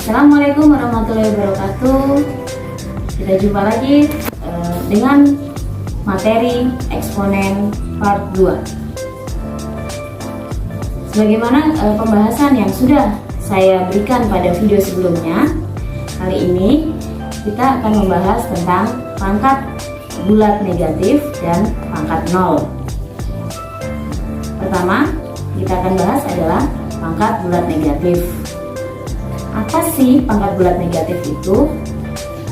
Assalamualaikum warahmatullahi wabarakatuh. Kita jumpa lagi dengan materi eksponen part 2. Sebagaimana pembahasan yang sudah saya berikan pada video sebelumnya, kali ini kita akan membahas tentang pangkat bulat negatif dan pangkat nol. Pertama, kita akan bahas adalah pangkat bulat negatif. Apa sih pangkat bulat negatif itu?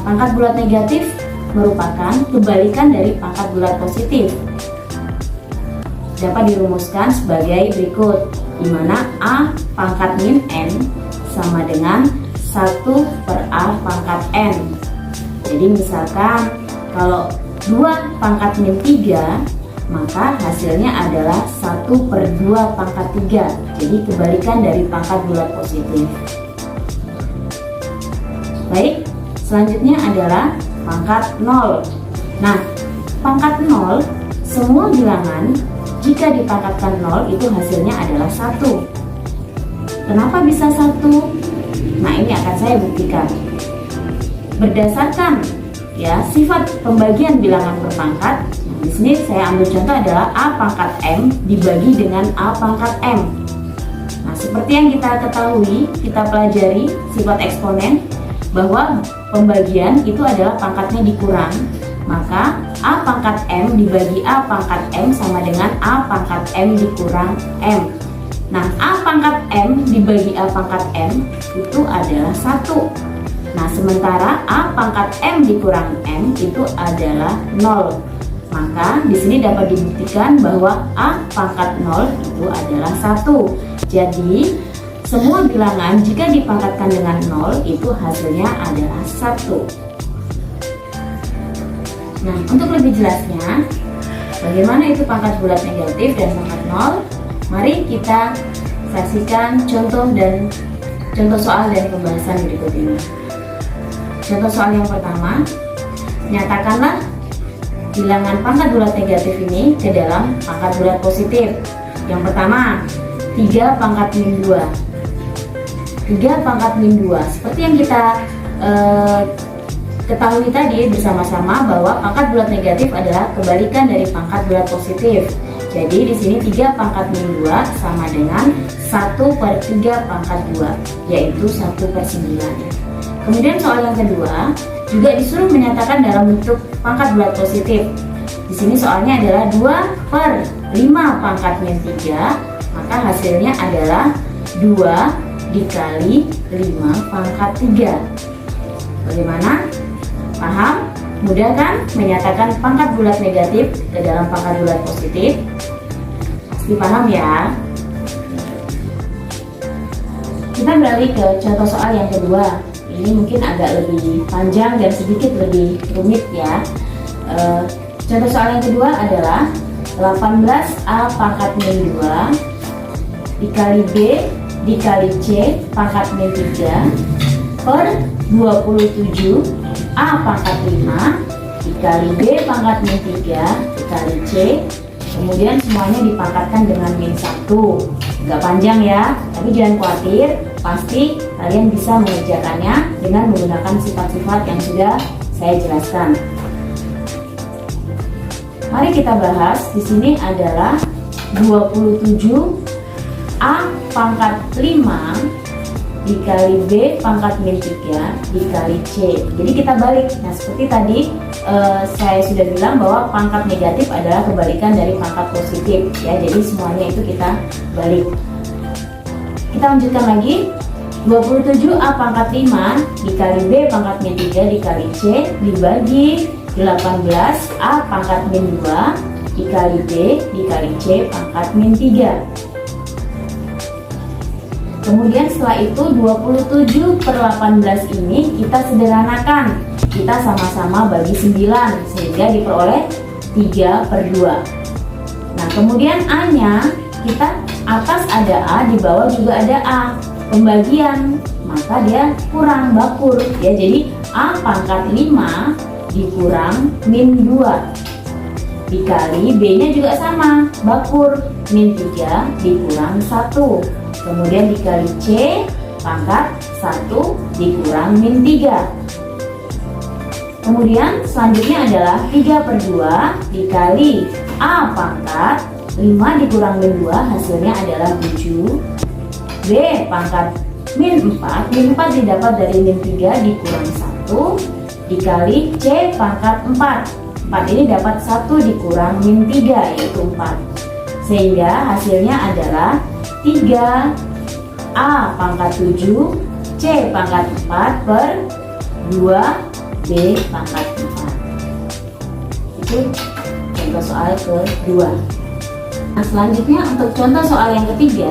Pangkat bulat negatif merupakan kebalikan dari pangkat bulat positif. Dapat dirumuskan sebagai berikut, di mana A pangkat min N sama dengan 1/A pangkat N. Jadi misalkan kalau 2 pangkat min 3, maka hasilnya adalah 1/2 pangkat 3. Jadi kebalikan dari pangkat bulat positif. Baik, selanjutnya adalah pangkat 0. Nah, pangkat 0, semua bilangan jika dipangkatkan 0 itu hasilnya adalah 1. Kenapa bisa 1? Nah, ini akan saya buktikan. Berdasarkan sifat pembagian bilangan per pangkat, di sini saya ambil contoh adalah A pangkat M dibagi dengan A pangkat M. Nah, seperti yang kita ketahui, kita pelajari sifat eksponen, bahwa pembagian itu adalah pangkatnya dikurang, maka A pangkat M dibagi A pangkat M sama dengan A pangkat M dikurang M. Nah, A pangkat M dibagi A pangkat M itu adalah 1. Nah, sementara A pangkat M dikurang M itu adalah 0. Maka di sini dapat dibuktikan bahwa A pangkat 0 itu adalah 1. Jadi semua bilangan jika dipangkatkan dengan 0 itu hasilnya adalah 1. Nah, untuk lebih jelasnya bagaimana itu pangkat bulat negatif dan pangkat 0, mari kita saksikan contoh soal dan pembahasan berikut ini. Contoh soal yang pertama, nyatakanlah bilangan pangkat bulat negatif ini ke dalam pangkat bulat positif. Yang pertama, 3 pangkat min 2. 3 pangkat min 2. Seperti yang kita ketahui tadi bersama-sama bahwa pangkat bulat negatif adalah kebalikan dari pangkat bulat positif. Jadi di sini 3 pangkat min 2 sama dengan 1/3 pangkat 2, yaitu 1/9. Kemudian soal yang kedua juga disuruh menyatakan dalam bentuk pangkat bulat positif. Di sini soalnya adalah 2/5 pangkat min 3, maka hasilnya adalah 2 dikali 5 pangkat 3. Bagaimana? Paham? Mudah kan menyatakan pangkat bulat negatif ke dalam pangkat bulat positif? Pasti paham ya? Kita beralih ke contoh soal yang kedua. Ini mungkin agak lebih panjang dan sedikit lebih rumit ya. Contoh soal yang kedua adalah 18A pangkat min 2 dikali B dikali C pangkat min 3 per 27A pangkat 5 dikali B pangkat min 3 dikali C, kemudian semuanya dipangkatkan dengan min 1. Agak panjang ya, tapi jangan khawatir, pasti kalian bisa mengerjakannya dengan menggunakan sifat-sifat yang sudah saya jelaskan. Mari kita bahas. Di sini adalah 27A pangkat 5 dikali B pangkat min 3 dikali C. Jadi kita balik. Nah, seperti tadi saya sudah bilang bahwa pangkat negatif adalah kebalikan dari pangkat positif ya. Jadi semuanya itu kita balik. Kita lanjutkan lagi. 27A pangkat 5 dikali B pangkat min 3 dikali C dibagi 18A pangkat min 2 dikali B dikali C pangkat min 3. Kemudian setelah itu 27/18 ini kita sederhanakan. Kita sama-sama bagi 9 sehingga diperoleh 3/2. Nah, kemudian A-nya kita atas ada A, di bawah juga ada A. Pembagian, maka dia kurang bakur ya. Jadi A pangkat 5 dikurang min 2 dikali B-nya juga sama, bakur, min 3 dikurang 1, kemudian dikali C pangkat 1 dikurang min 3. Kemudian selanjutnya adalah 3/2 dikali A pangkat 5 dikurang min 2 hasilnya adalah 7. B pangkat min 4, min 4 didapat dari min 3 dikurang 1 dikali C pangkat 4. 4 ini dapat 1 dikurang min 3 yaitu 4. Sehingga hasilnya adalah 3 A pangkat 7 C pangkat 4 per 2 B pangkat 4. Itu contoh soal kedua. Nah, selanjutnya untuk contoh soal yang ketiga.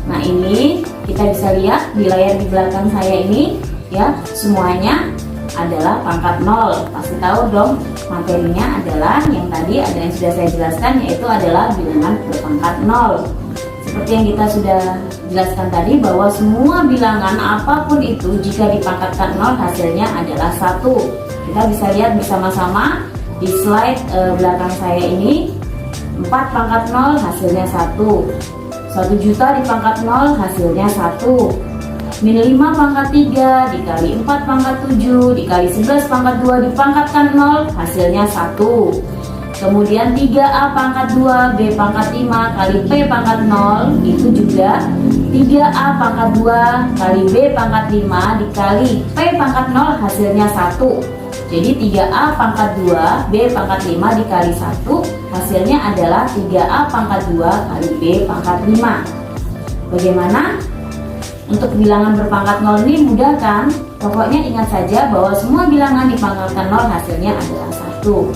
Nah, ini kita bisa lihat di layar di belakang saya ini ya, semuanya adalah pangkat 0. Pasti tahu dong materinya adalah yang tadi ada yang sudah saya jelaskan, yaitu adalah bilangan berpangkat 0. Seperti yang kita sudah jelaskan tadi bahwa semua bilangan apapun itu jika dipangkatkan 0 hasilnya adalah 1. Kita bisa lihat bersama-sama di slide belakang saya ini. 4 pangkat 0 hasilnya 1. 1 juta dipangkat 0 hasilnya 1. Min 5 pangkat 3 dikali 4 pangkat 7 dikali 11 pangkat 2 dipangkatkan 0 hasilnya 1. Kemudian 3A pangkat 2 B pangkat 5 kali P pangkat 0 itu juga 3A pangkat 2 kali B pangkat 5 dikali P pangkat 0 hasilnya 1. Jadi 3A pangkat 2 B pangkat 5 dikali 1 hasilnya adalah 3A pangkat 2 kali B pangkat 5. Bagaimana? Untuk bilangan berpangkat 0 ini mudah kan? Pokoknya ingat saja bahwa semua bilangan dipangkatkan 0 hasilnya adalah 1.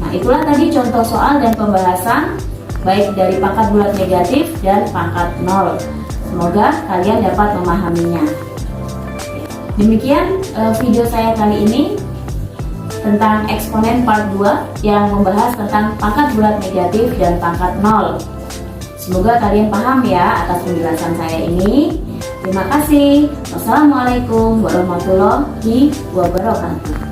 Nah, itulah tadi contoh soal dan pembahasan baik dari pangkat bulat negatif dan pangkat 0. Semoga kalian dapat memahaminya. Demikian video saya kali ini tentang eksponen part 2 yang membahas tentang pangkat bulat negatif dan pangkat 0. Semoga kalian paham ya atas penjelasan saya ini. Terima kasih. Wassalamualaikum warahmatullahi wabarakatuh.